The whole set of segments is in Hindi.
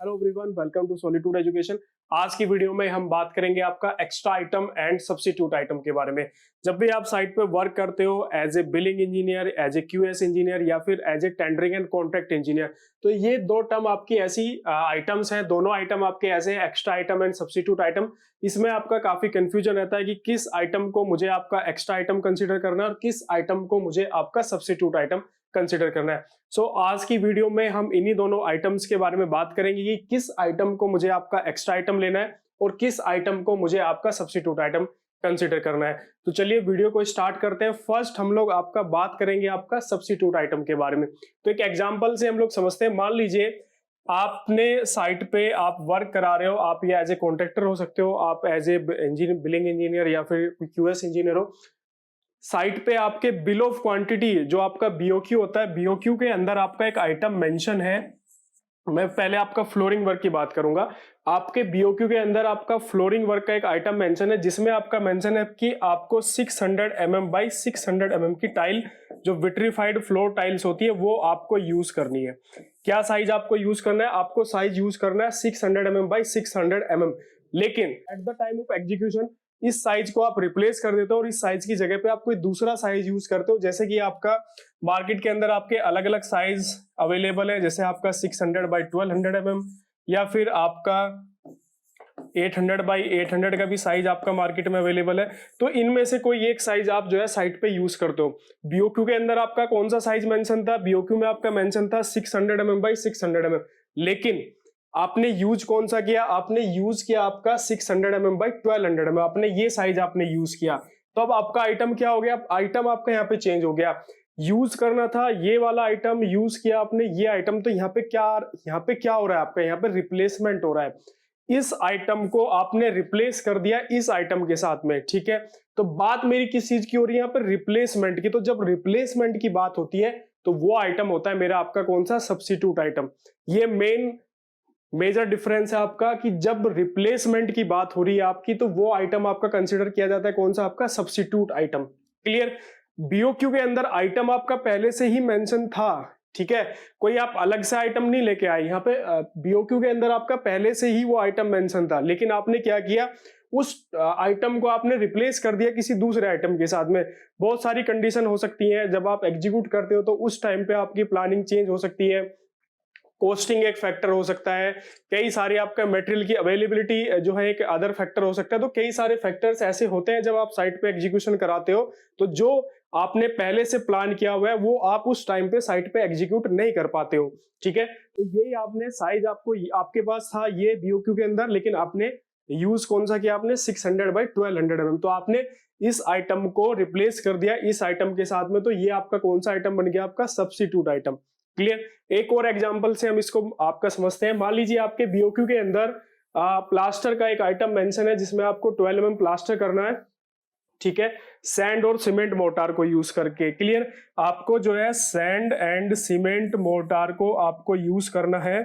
Hello everyone, welcome to solitude education. आज की वीडियो में हम बात करेंगे आपका extra item and substitute item के बारे में। जब भी आप साइट पे वर्क करते हो as a billing engineer, as a QS engineer या फिर as a tendering and contract engineer, तो ये दो टर्म आपकी ऐसी आइटम्स हैं, दोनों आइटम आपके ऐसे extra item and substitute item. इसमें आपका काफी कंफ्यूजन रहता है कि किस आइटम को मुझे आपका एक्स्ट्रा आइटम कंसिडर करना है और किस आइटम को मुझे आपका सब्स्टिट्यूट आइटम कंसिडर करना है। सो आज की वीडियो में हम इन्हीं दोनों आइटम्स के बारे में बात करेंगे कि किस आइटम को मुझे आपका एक्स्ट्रा आइटम लेना है और किस आइटम को मुझे आपका सब्स्टिट्यूट आइटम कंसीडर करना है। तो चलिए वीडियो को स्टार्ट करते हैं। फर्स्ट हम लोग आपका बात करेंगे आपका सब्स्टिट्यूट आइटम के बारे में। तो एक एग्जांपल से हम लोग समझते हैं। मान लीजिए आपने साइट पे आप वर्क करा रहे हो, आप ये एज ए कॉन्ट्रैक्टर हो सकते हो, आप as a engineer, billing engineer या फिर क्यूएस इंजीनियर हो। साइट पे आपके बिल ऑफ क्वांटिटी जो आपका बीओक्यू होता है, बीओक्यू के अंदर आपका एक आइटम मेंशन है। मैं पहले आपका फ्लोरिंग वर्क की बात करूंगा। आपके बीओक्यू के अंदर आपका फ्लोरिंग वर्क का एक आइटम मेंशन है, जिसमें आपका मेंशन है कि आपको 600 mm बाई 600 mm की टाइल, जो विट्रीफाइड फ्लोर टाइल्स होती है, वो आपको यूज करनी है। क्या साइज आपको यूज करना है? आपको साइज यूज करना है 600 mm बाई 600 mm। लेकिन at the time of execution इस साइज को आप रिप्लेस कर देते हो और इस साइज की जगह पे आप कोई दूसरा साइज यूज करते हो। जैसे कि आपका मार्केट के अंदर आपके अलग अलग साइज अवेलेबल है, जैसे आपका 600 बाई 1200 mm या फिर आपका 800 बाई 800 का भी साइज आपका मार्केट में अवेलेबल है। तो इनमें से कोई एक साइज आप जो है साइट पे यूज करते हो। बीओक्यू के अंदर आपका कौन सा साइज मेंशन था? बीओक्यू में आपका मेंशन था 600 mm बाई 600 mm। लेकिन आपने यूज कौन सा किया? आपने यूज किया आपका 600 mm बाई 1200 mm। आपने ये साइज आपने यूज किया, तो अब आपका आइटम क्या हो गया? आइटम आपका यहाँ पे चेंज हो गया। यूज करना था ये वाला आइटम, यूज किया आपने ये आइटम। तो यहाँ पे क्या हो रहा है? आपका यहाँ पे रिप्लेसमेंट हो रहा है। इस आइटम को आपने रिप्लेस कर दिया इस आइटम के साथ में, ठीक है। तो बात मेरी किस चीज की हो रही है यहाँ पे? रिप्लेसमेंट की। तो जब रिप्लेसमेंट की बात होती है तो वो आइटम होता है मेरा आपका कौन सा? Substitute item. ये मेजर डिफरेंस है आपका कि जब रिप्लेसमेंट की बात हो रही है आपकी, तो वो आइटम आपका कंसीडर किया जाता है कौन सा? आपका सब्स्टिट्यूट आइटम। क्लियर? बीओक्यू के अंदर आइटम आपका पहले से ही मेंशन था, ठीक है। कोई आप अलग से आइटम नहीं लेके आए। यहाँ पे बीओक्यू के अंदर आपका पहले से ही वो आइटम मेंशन था, लेकिन आपने क्या किया? उस आइटम को आपने रिप्लेस कर दिया किसी दूसरे आइटम के साथ में। बहुत सारी कंडीशन हो सकती है जब आप एग्जीक्यूट करते हो, तो उस टाइम पे आपकी प्लानिंग चेंज हो सकती है, कॉस्टिंग एक फैक्टर हो सकता है, कई सारे आपका मटेरियल की अवेलेबिलिटी जो है एक अदर फैक्टर हो सकता है। तो कई सारे फैक्टर्स ऐसे होते हैं जब आप साइट पे एग्जीक्यूशन कराते हो, तो जो आपने पहले से प्लान किया हुआ है वो आप उस टाइम पे साइट पे एग्जीक्यूट नहीं कर पाते हो, ठीक है। तो यही आपने साइज आपके पास था ये बीओक्यू के अंदर, लेकिन आपने यूज कौन सा किया? आपने 600 बाई 1200 mm। तो आपने इस आइटम को रिप्लेस कर दिया इस आइटम के साथ में। तो ये आपका कौन सा आइटम बन गया? आपका सब्स्टिट्यूट आइटम। क्लियर? एक और एग्जांपल से हम इसको आपका समझते हैं। मान लीजिए आपके बीओक्यू के अंदर प्लास्टर का एक आइटम मेंशन है, जिसमें आपको 12 mm प्लास्टर करना है, ठीक है, सैंड और सीमेंट मोर्टार को यूज करके। क्लियर? आपको जो है सैंड एंड सीमेंट मोर्टार को आपको यूज करना है,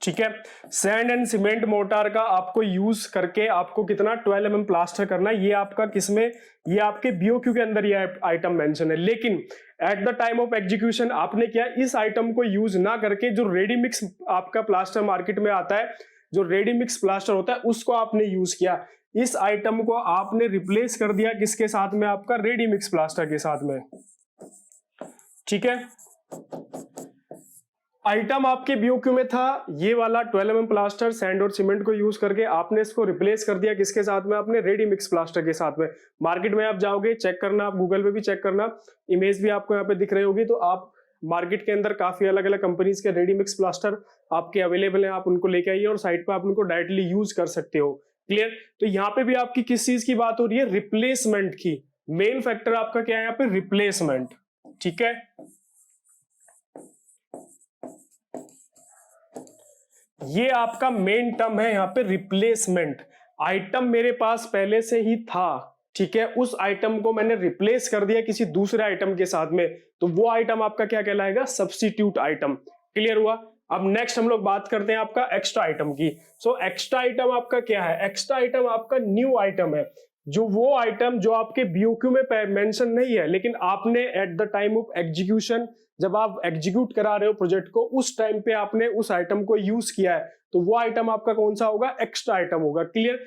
ठीक है। सैंड एंड सीमेंट मोर्टार का आपको यूज करके आपको कितना? 12 mm प्लास्टर करना है। ये आपका किसमें? ये आपके बीओक्यू के अंदर ये आइटम मेंशन है। लेकिन at the time of execution आपने क्या? इस आइटम को यूज ना करके जो रेडी मिक्स आपका प्लास्टर मार्केट में आता है, जो रेडी मिक्स प्लास्टर होता है, उसको आपने यूज किया। इस आइटम को आपने रिप्लेस कर दिया किसके साथ में? आपका रेडी मिक्स प्लास्टर के साथ में, ठीक है। आइटम आपके बीओक्यू में था ये वाला 12 mm प्लास्टर, सैंड और सीमेंट को यूज करके आपने इसको रिप्लेस कर दिया किसके साथ में? आपने रेडी मिक्स प्लास्टर के साथ में। मार्केट में आप जाओगे, चेक करना, आप गूगल पे भी चेक करना, इमेज भी आपको यहाँ पे दिख रही होगी। तो आप मार्केट के अंदर काफी अलग अलग कंपनीज के रेडी मिक्स प्लास्टर आपके अवेलेबल है, आप उनको लेके आइए और साइट पर आप उनको डायरेक्टली यूज कर सकते हो। क्लियर? तो यहाँ पे भी आपकी किस चीज की बात हो रही है? रिप्लेसमेंट की। मेन फैक्टर आपका क्या है यहाँ पे? रिप्लेसमेंट, ठीक है। ये आपका मेन टर्म है यहाँ पे, रिप्लेसमेंट। आइटम मेरे पास पहले से ही था, ठीक है, उस आइटम को मैंने रिप्लेस कर दिया किसी दूसरे आइटम के साथ में, तो वो आइटम आपका क्या कहलाएगा? Substitute item. क्लियर हुआ? अब नेक्स्ट हम लोग बात करते हैं आपका एक्स्ट्रा आइटम की। सो एक्स्ट्रा आइटम आपका क्या है? एक्स्ट्रा आइटम आपका न्यू आइटम है, जो वो आइटम जो आपके बीओक्यू में मेंशन नहीं है, लेकिन आपने at the time of execution जब आप एग्जीक्यूट करा रहे हो प्रोजेक्ट को, उस टाइम पे आपने उस आइटम को यूज किया है, तो वो आइटम आपका कौन सा होगा? एक्स्ट्रा आइटम होगा। क्लियर?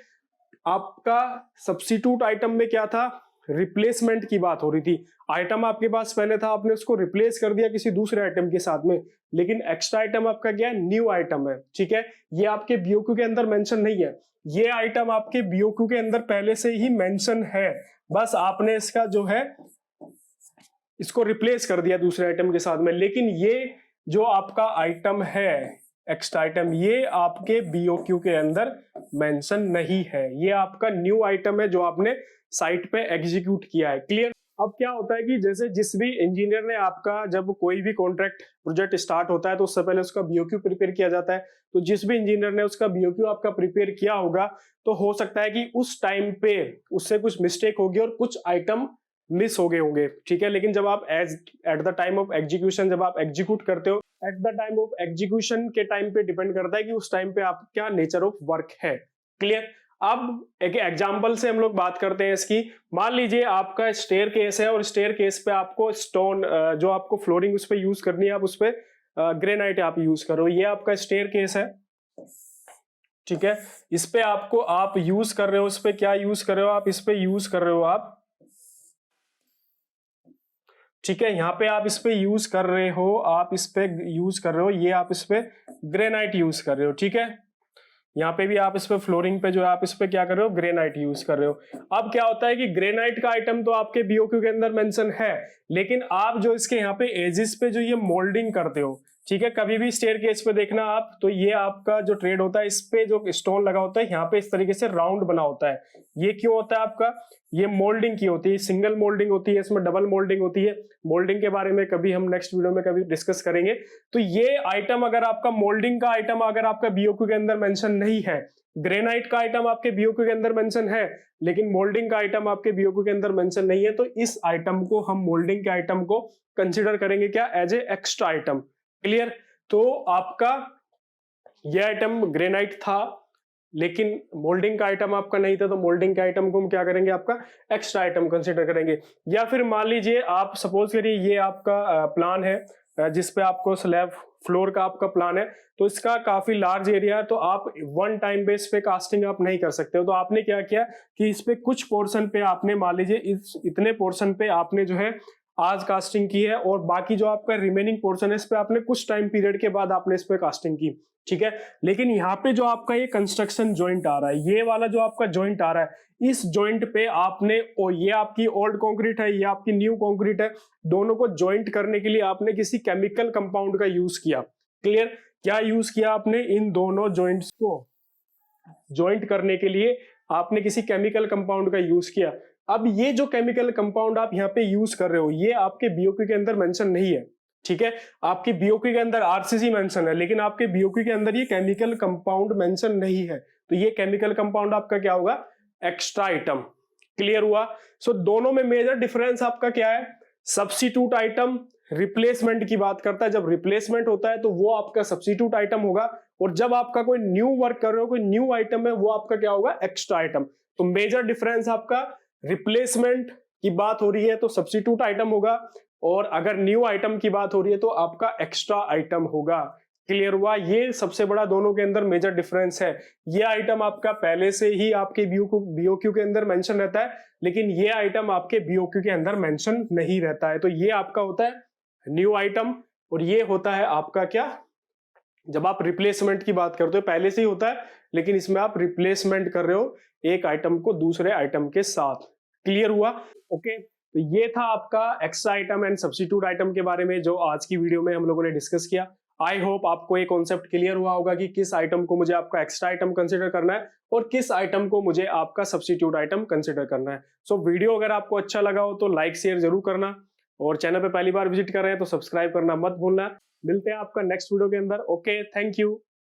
आपका सब्स्टिट्यूट आइटम में क्या था? रिप्लेसमेंट की बात हो रही थी। आइटम आपके पास पहले था, आपने उसको रिप्लेस कर दिया किसी दूसरे आइटम के साथ में, लेकिन एक्स्ट्रा आइटम आपका क्या है? न्यू आइटम है। ठीक है, ये आपके बीओक्यू के अंदर मेंशन नहीं है, ये आइटम आपके बीओक्यू के अंदर पहले से ही मेंशन है, बस आपने इसका जो है इसको रिप्लेस कर दिया दूसरे आइटम के साथ में। लेकिन ये जो आपका आइटम है एक्स्ट्रा आइटम, ये आपके बीओक्यू के अंदर मेंशन नहीं है, ये आपका न्यू आइटम है जो आपने साइट पे एग्जीक्यूट किया है। क्लियर? अब क्या होता है कि जैसे जिस भी इंजीनियर ने आपका, जब कोई भी कॉन्ट्रैक्ट प्रोजेक्ट स्टार्ट होता है तो उससे पहले उसका बीओक्यू प्रिपेयर किया जाता है। तो जिस भी इंजीनियर ने उसका बीओक्यू आपका प्रिपेयर किया होगा, तो हो सकता है कि उस टाइम पे उससे कुछ मिस्टेक होगी और कुछ आइटम मिस हो गए होंगे। ठीक है, लेकिन जब आप at the time of execution, जब आप एग्जीक्यूट करते हो, at the time of execution के टाइम पे डिपेंड करता है कि उस टाइम पे आप क्या नेचर ऑफ वर्क है। क्लियर? अब एक एग्जांपल से हम लोग बात करते हैं इसकी। मान लीजिए आपका स्टेयर केस है और स्टेयर केस पे आपको स्टोन, जो आपको फ्लोरिंग उस पे यूज करनी है, आप उस पे ग्रेनाइट आप यूज करो। ये आपका स्टेयर केस है। ठीक है, इस पे आपको आप यूज कर रहे हो, इस पे क्या यूज कर रहे हो? आप इस पे यूज कर रहे हो आप, ठीक है, यहाँ पे आप इस पे यूज कर रहे हो, आप इस पे यूज कर रहे हो, ये आप इस पे ग्रेनाइट यूज कर रहे हो। ठीक है, यहाँ पे भी आप इस पे फ्लोरिंग पे जो है आप इस पे क्या कर रहे हो? ग्रेनाइट यूज कर रहे हो। अब क्या होता है कि ग्रेनाइट का आइटम तो आपके बीओक्यू के अंदर मेंशन है, लेकिन आप जो इसके यहाँ पे एजिस पे जो ये मोल्डिंग करते हो, ठीक है, कभी भी स्टेयर केस पे देखना आप, तो ये आपका जो ट्रेड होता है, इस पे जो स्टोन लगा होता है यहाँ पे इस तरीके से राउंड बना होता है। ये क्यों होता है आपका? ये मोल्डिंग की होती है, सिंगल मोल्डिंग होती है, इसमें डबल मोल्डिंग होती है। मोल्डिंग के बारे में कभी हम नेक्स्ट वीडियो में कभी डिस्कस करेंगे। तो ये आइटम अगर आपका मोल्डिंग का आइटम अगर आपका बीओक्यू के अंदर मेंशन नहीं है, ग्रेनाइट का आइटम आपके बीओक्यू के अंदर मेंशन है, लेकिन मोल्डिंग का आइटम आपके बीओक्यू के अंदर मेंशन नहीं है, तो इस आइटम को हम, मोल्डिंग के आइटम को कंसिडर करेंगे क्या? As a extra item. Clear? तो आपका यह आइटम ग्रेनाइट था, लेकिन मोल्डिंग का आइटम आपका नहीं था, तो मोल्डिंग के आइटम को हम क्या करेंगे? आपका एक्स्ट्रा आइटम कंसीडर करेंगे। या फिर मान लीजिए आप सपोज करिए ये आपका प्लान है जिसपे आपको स्लैब फ्लोर का आपका प्लान है, तो इसका काफी लार्ज एरिया है, तो आप वन टाइम बेस पे कास्टिंग आप नहीं कर सकते हो। तो आपने क्या किया कि इस पे कुछ पोर्शन पे आपने, मान लीजिए इस इतने पोर्शन पे आपने जो है आज कास्टिंग की है, और बाकी जो आपका रिमेनिंग पोर्शन है इस पे आपने कुछ टाइम पीरियड के बाद आपने इस पे कास्टिंग की। ठीक है, लेकिन यहाँ पे जो आपका ये कंस्ट्रक्शन जॉइंट आ रहा है, ये वाला जो आपका जॉइंट आ रहा है, इस जॉइंट पे आपने, और ये आपकी ओल्ड कंक्रीट है, ये आपकी न्यू कंक्रीट है, दोनों को जॉइंट करने के लिए आपने किसी केमिकल कंपाउंड का यूज किया। क्लियर? क्या यूज किया आपने? इन दोनों जॉइंट्स को जॉइंट करने के लिए आपने किसी केमिकल कंपाउंड का यूज किया। अब ये जो केमिकल कंपाउंड आप यहाँ पे यूज कर रहे हो, ये आपके बीओक्यू के अंदर मेंशन नहीं है। ठीक है, आपके बीओक्यू के अंदर आरसीसी मेंशन है, लेकिन आपके बीओक्यू के अंदर ये केमिकल कंपाउंड मेंशन नहीं है, तो ये केमिकल कंपाउंड आपका क्या होगा? Extra item. क्लियर हुआ? सो दोनों में मेजर डिफरेंस आपका क्या है? सब्स्टिट्यूट आइटम रिप्लेसमेंट की बात करता है, जब रिप्लेसमेंट होता है तो वो आपका सब्स्टिट्यूट आइटम होगा, और जब आपका कोई न्यू वर्क कर रहे हो, कोई न्यू आइटम है, वो आपका क्या होगा? Extra item. तो मेजर डिफरेंस आपका, रिप्लेसमेंट की बात हो रही है तो सब्स्टिट्यूट आइटम होगा, और अगर न्यू आइटम की बात हो रही है तो आपका एक्स्ट्रा आइटम होगा। क्लियर हुआ? ये सबसे बड़ा दोनों के अंदर मेजर डिफरेंस है। ये आइटम आपका पहले से ही आपके बीओक्यू के अंदर मेंशन रहता है, लेकिन ये आइटम आपके बीओक्यू के अंदर मेंशन नहीं रहता है। तो ये आपका होता है न्यू आइटम, और ये होता है आपका क्या? जब आप रिप्लेसमेंट की बात करते हो, पहले से ही होता है, लेकिन इसमें आप रिप्लेसमेंट कर रहे हो एक आइटम को दूसरे आइटम के साथ। क्लियर हुआ? ओके, तो ये था आपका extra item and substitute item के बारे में जो आज की वीडियो में हम लोगों ने डिस्कस किया। आई होप आपको ये कॉन्सेप्ट क्लियर हुआ होगा कि किस आइटम को मुझे आपका एक्स्ट्रा आइटम कंसीडर करना है और किस आइटम को मुझे आपका सब्स्टिट्यूट आइटम कंसीडर करना है। सो वीडियो अगर आपको अच्छा लगा हो तो लाइक शेयर जरूर करना, और चैनल पे पहली बार विजिट कर रहे हैं तो सब्सक्राइब करना मत भूलना। मिलते हैं आपका नेक्स्ट वीडियो के अंदर। Okay, thank you.